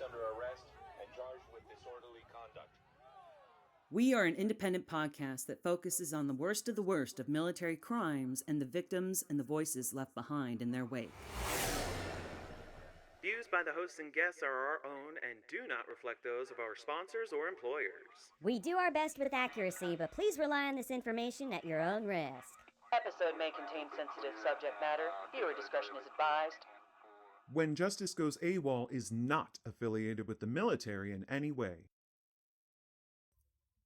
placed under arrest and charged with disorderly conduct. We are an independent podcast that focuses on the worst of military crimes and the victims and the voices left behind in their wake. Views by the hosts and guests are our own and do not reflect those of our sponsors or employers. We do our best with accuracy, but please rely on this information at your own risk. Episode may contain sensitive subject matter. Viewer discretion is advised. When Justice Goes AWOL is not affiliated with the military in any way.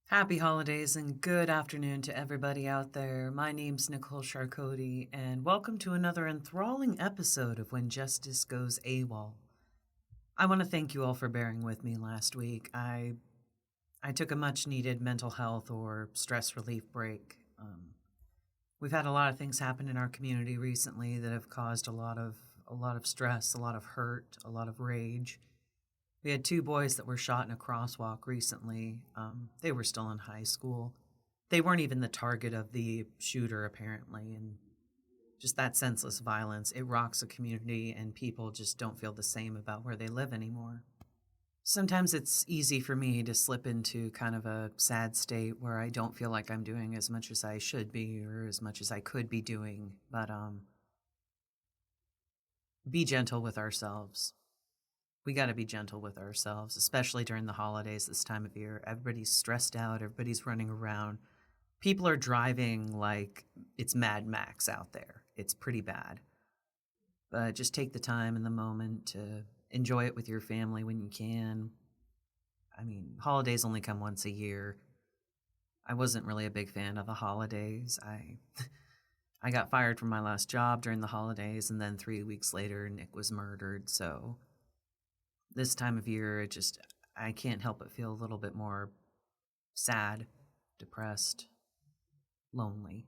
Happy holidays and good afternoon to everybody out there. My name's Nicole Charcoti, and welcome to another enthralling episode of When Justice Goes AWOL. I want to thank you all for bearing with me last week. I took a much-needed mental health or stress relief break. We've had a lot of things happen in our community recently that have caused a lot of stress, a lot of hurt, a lot of rage. We had 2 boys that were shot in a crosswalk recently. They were still in high school. They weren't even the target of the shooter, apparently. And just that senseless violence, it rocks a community, and people just don't feel the same about where they live anymore. Sometimes it's easy for me to slip into kind of a sad state where I don't feel like I'm doing as much as I should be or as much as I could be doing. But be gentle with ourselves. We got to be gentle with ourselves, especially during the holidays this time of year. Everybody's stressed out. Everybody's running around. People are driving like it's Mad Max out there. It's pretty bad. But just take the time and the moment to enjoy it with your family when you can. I mean, holidays only come once a year. I wasn't really a big fan of the holidays. I got fired from my last job during the holidays, and then 3 weeks later, Nick was murdered, so this time of year, I can't help but feel a little bit more sad, depressed, lonely.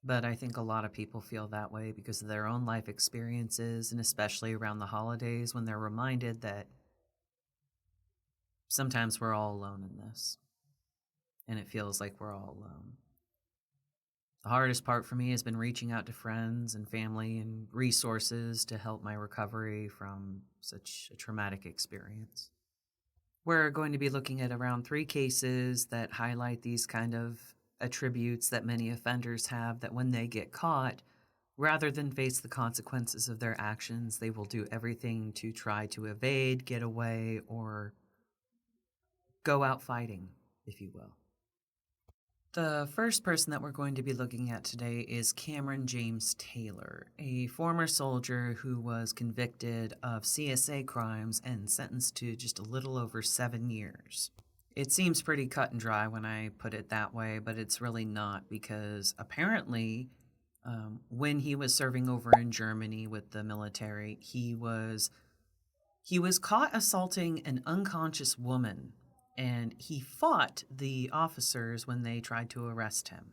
But I think a lot of people feel that way because of their own life experiences, and especially around the holidays when they're reminded that sometimes we're all alone in this, and it feels like we're all alone. The hardest part for me has been reaching out to friends and family and resources to help my recovery from such a traumatic experience. We're going to be looking at around 3 cases that highlight these kind of attributes that many offenders have, that when they get caught, rather than face the consequences of their actions, they will do everything to try to evade, get away, or go out fighting, if you will. The first person that we're going to be looking at today is Cameron James Taylor, a former soldier who was convicted of CSA crimes and sentenced to just a little over 7 years. It seems pretty cut and dry when I put it that way, but it's really not, because apparently when he was serving over in Germany with the military, he was caught assaulting an unconscious woman. And he fought the officers when they tried to arrest him.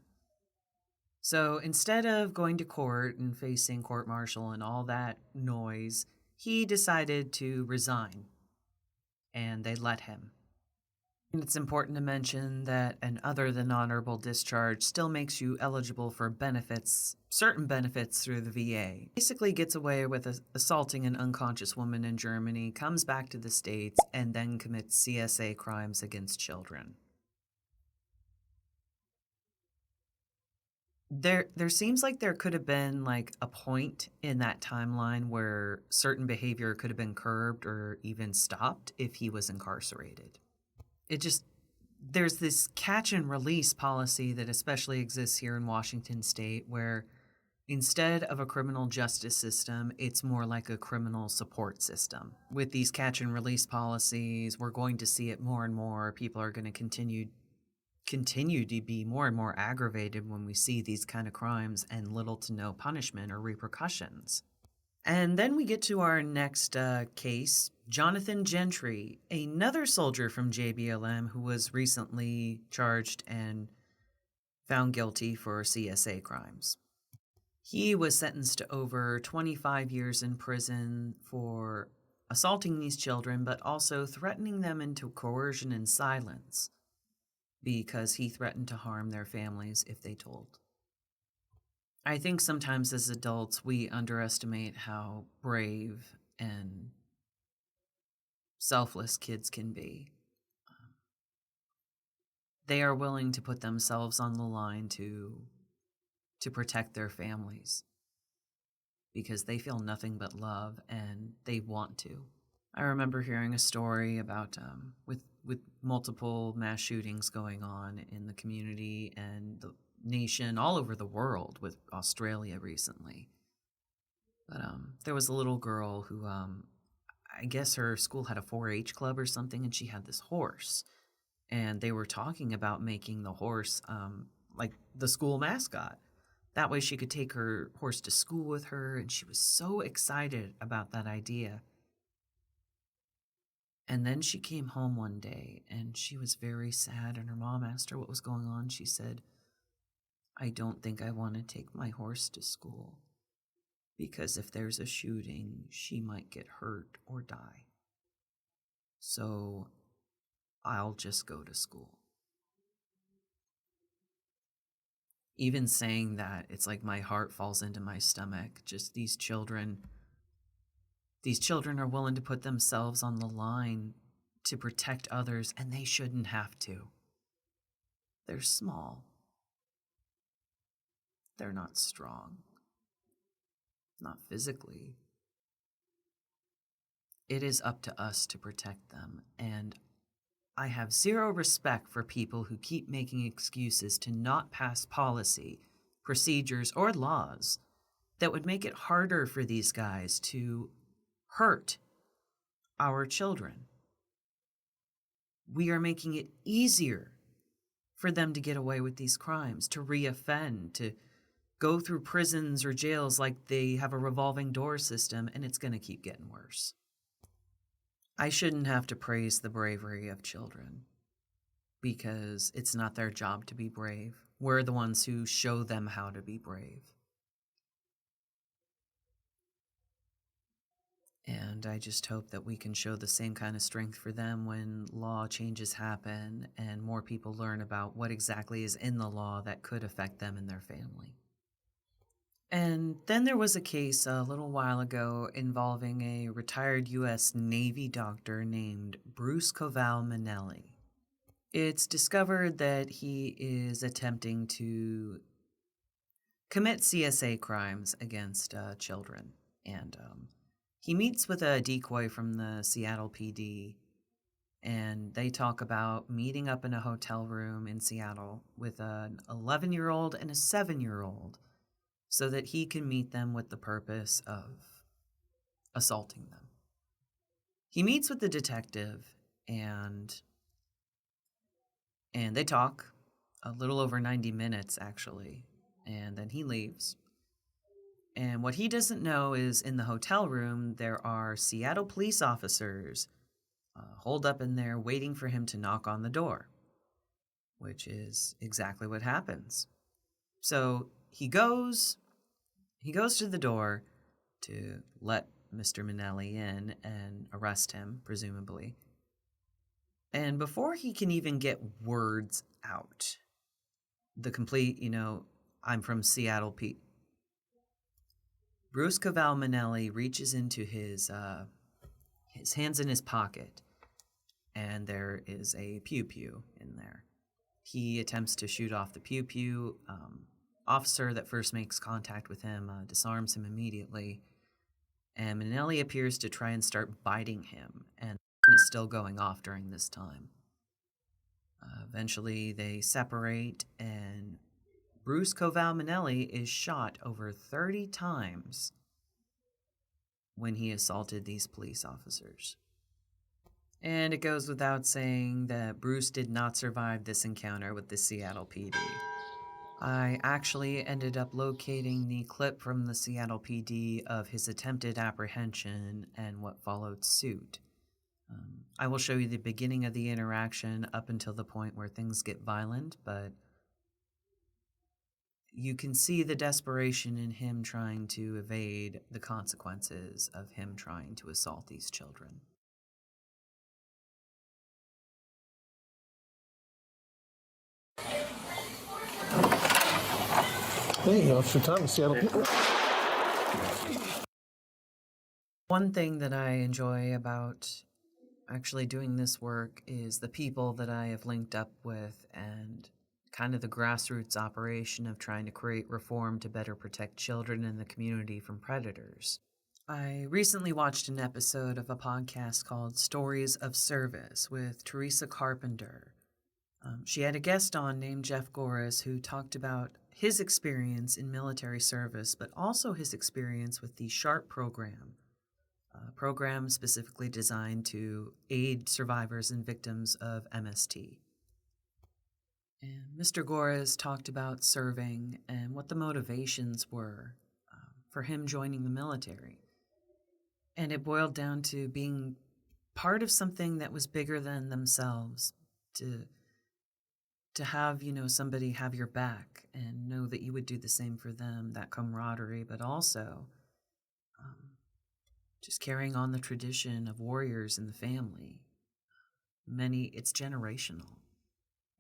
So instead of going to court and facing court-martial and all that noise, he decided to resign, and they let him. And it's important to mention that an other than honorable discharge still makes you eligible for benefits, certain benefits through the VA. Basically gets away with assaulting an unconscious woman in Germany, comes back to the States, and then commits CSA crimes against children. There seems like there could have been like a point in that timeline where certain behavior could have been curbed or even stopped if he was incarcerated. There's this catch and release policy that especially exists here in Washington State, where instead of a criminal justice system, it's more like a criminal support system. With these catch and release policies, we're going to see it more and more. People are going to continue to be more and more aggravated when we see these kind of crimes and little to no punishment or repercussions. And then we get to our next case, Jonathan Gentry, another soldier from JBLM who was recently charged and found guilty for CSA crimes. He was sentenced to over 25 years in prison for assaulting these children, but also threatening them into coercion and silence because he threatened to harm their families if they told. I think sometimes as adults we underestimate how brave and selfless kids can be. They are willing to put themselves on the line to protect their families because they feel nothing but love and they want to. I remember hearing a story about with multiple mass shootings going on in the community and the nation all over the world, with Australia recently. But there was a little girl who, I guess her school had a 4-H club or something, and she had this horse. And they were talking about making the horse like the school mascot. That way she could take her horse to school with her, and she was so excited about that idea. And then she came home one day, and she was very sad, and her mom asked her what was going on. She said, "I don't think I want to take my horse to school, because if there's a shooting, she might get hurt or die. So I'll just go to school." Even saying that, it's like my heart falls into my stomach. Just these children are willing to put themselves on the line to protect others, and they shouldn't have to. They're small. They're not strong. Not physically. It is up to us to protect them, and I have zero respect for people who keep making excuses to not pass policy, procedures, or laws that would make it harder for these guys to hurt our children. We are making it easier for them to get away with these crimes, to reoffend, to go through prisons or jails like they have a revolving door system, and it's going to keep getting worse. I shouldn't have to praise the bravery of children because it's not their job to be brave. We're the ones who show them how to be brave. And I just hope that we can show the same kind of strength for them when law changes happen and more people learn about what exactly is in the law that could affect them and their family. And then there was a case a little while ago involving a retired U.S. Navy doctor named Bruce Koval Minnelli. It's discovered that he is attempting to commit CSA crimes against children. And he meets with a decoy from the Seattle PD, and they talk about meeting up in a hotel room in Seattle with an 11-year-old and a 7-year-old, so that he can meet them with the purpose of assaulting them. He meets with the detective, and they talk a little over 90 minutes, actually, and then he leaves. And what he doesn't know is in the hotel room, there are Seattle police officers holed up in there waiting for him to knock on the door, which is exactly what happens. So he goes to the door to let Mr. Minnelli in and arrest him, presumably. And before he can even get words out, the complete, I'm from Seattle, Pete. Bruce Koval Minnelli reaches into his hands in his pocket, and there is a pew-pew in there. He attempts to shoot off the pew-pew. Officer that first makes contact with him disarms him immediately, and Minnelli appears to try and start biting him, and is still going off during this time. Eventually, they separate, and Bruce Koval Minnelli is shot over 30 times when he assaulted these police officers. And it goes without saying that Bruce did not survive this encounter with the Seattle PD. I actually ended up locating the clip from the Seattle PD of his attempted apprehension and what followed suit. I will show you the beginning of the interaction up until the point where things get violent, but you can see the desperation in him trying to evade the consequences of him trying to assault these children. Hey, Officer Thomas, Seattle people. One thing that I enjoy about actually doing this work is the people that I have linked up with and kind of the grassroots operation of trying to create reform to better protect children in the community from predators. I recently watched an episode of a podcast called Stories of Service with Theresa Carpenter. She had a guest on named Jeff Gorres who talked about his experience in military service, but also his experience with the SHARP program, a program specifically designed to aid survivors and victims of MST. And Mr. Gorres talked about serving and what the motivations were for him joining the military. And it boiled down to being part of something that was bigger than themselves, to have, somebody have your back and know that you would do the same for them, that camaraderie, but also just carrying on the tradition of warriors in the family. It's generational.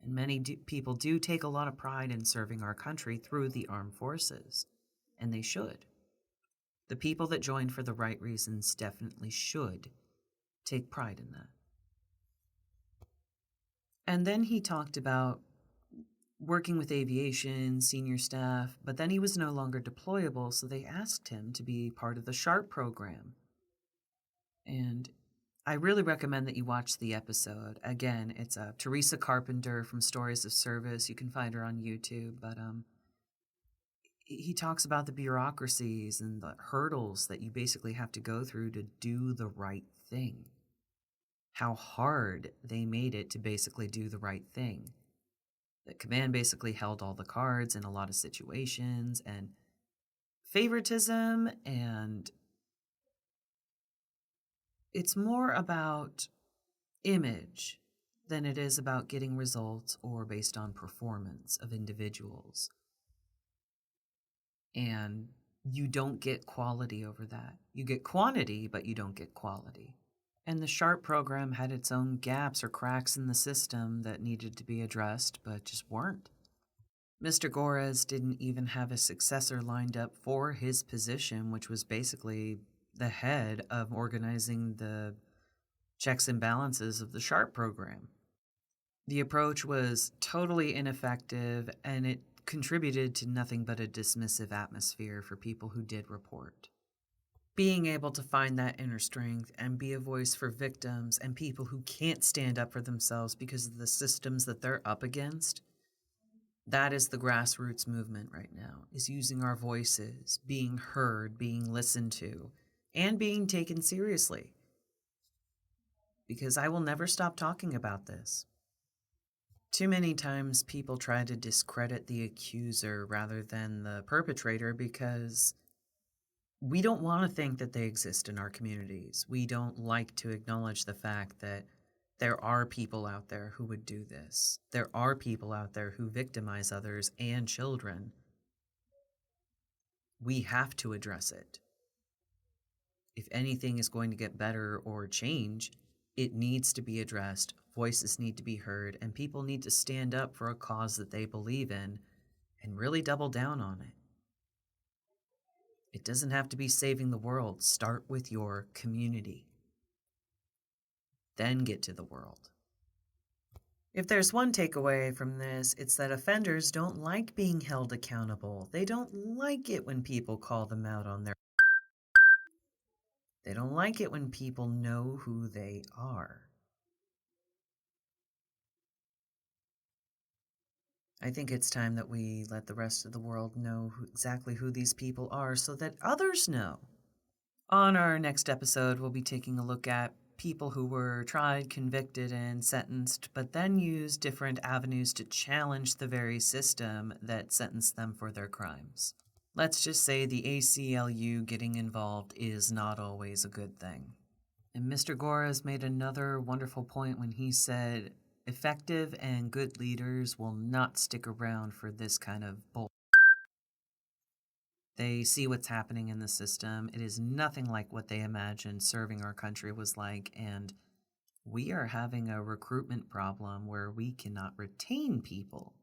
And many people do take a lot of pride in serving our country through the armed forces, and they should. The people that join for the right reasons definitely should take pride in that. And then he talked about working with aviation, senior staff, but then he was no longer deployable, so they asked him to be part of the SHARP program. And I really recommend that you watch the episode. Again, it's Theresa Carpenter from Stories of Service. You can find her on YouTube, but he talks about the bureaucracies and the hurdles that you basically have to go through to do the right thing. How hard they made it to basically do the right thing. The command basically held all the cards in a lot of situations, and favoritism, and it's more about image than it is about getting results or based on performance of individuals. And you don't get quality over that. You get quantity, but you don't get quality. And the SHARP program had its own gaps or cracks in the system that needed to be addressed, but just weren't. Mr. Gorres didn't even have a successor lined up for his position, which was basically the head of organizing the checks and balances of the SHARP program. The approach was totally ineffective, and it contributed to nothing but a dismissive atmosphere for people who did report. Being able to find that inner strength and be a voice for victims and people who can't stand up for themselves because of the systems that they're up against, that is the grassroots movement right now, is using our voices, being heard, being listened to, and being taken seriously. Because I will never stop talking about this. Too many times people try to discredit the accuser rather than the perpetrator because we don't want to think that they exist in our communities. We don't like to acknowledge the fact that there are people out there who would do this. There are people out there who victimize others and children. We have to address it. If anything is going to get better or change, it needs to be addressed. Voices need to be heard, and people need to stand up for a cause that they believe in and really double down on it. It doesn't have to be saving the world. Start with your community. Then get to the world. If there's one takeaway from this, it's that offenders don't like being held accountable. They don't like it when people call them out on their... They don't like it when people know who they are. I think it's time that we let the rest of the world know exactly who these people are so that others know. On our next episode, we'll be taking a look at people who were tried, convicted, and sentenced, but then used different avenues to challenge the very system that sentenced them for their crimes. Let's just say the ACLU getting involved is not always a good thing. And Mr. Gorres made another wonderful point when he said, effective and good leaders will not stick around for this kind of bull. They see what's happening in the system. It is nothing like what they imagined serving our country was like, and we are having a recruitment problem where we cannot retain people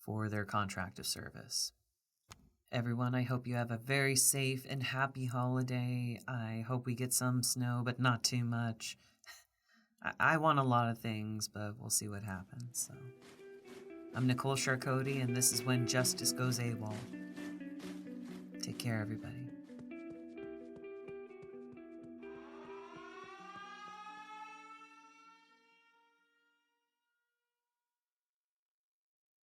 for their contract of service. Everyone, I hope you have a very safe and happy holiday. I hope we get some snow, but not too much. I want a lot of things, but we'll see what happens. So, I'm Nicole Charcoti, and this is When Justice Goes AWOL. Take care, everybody.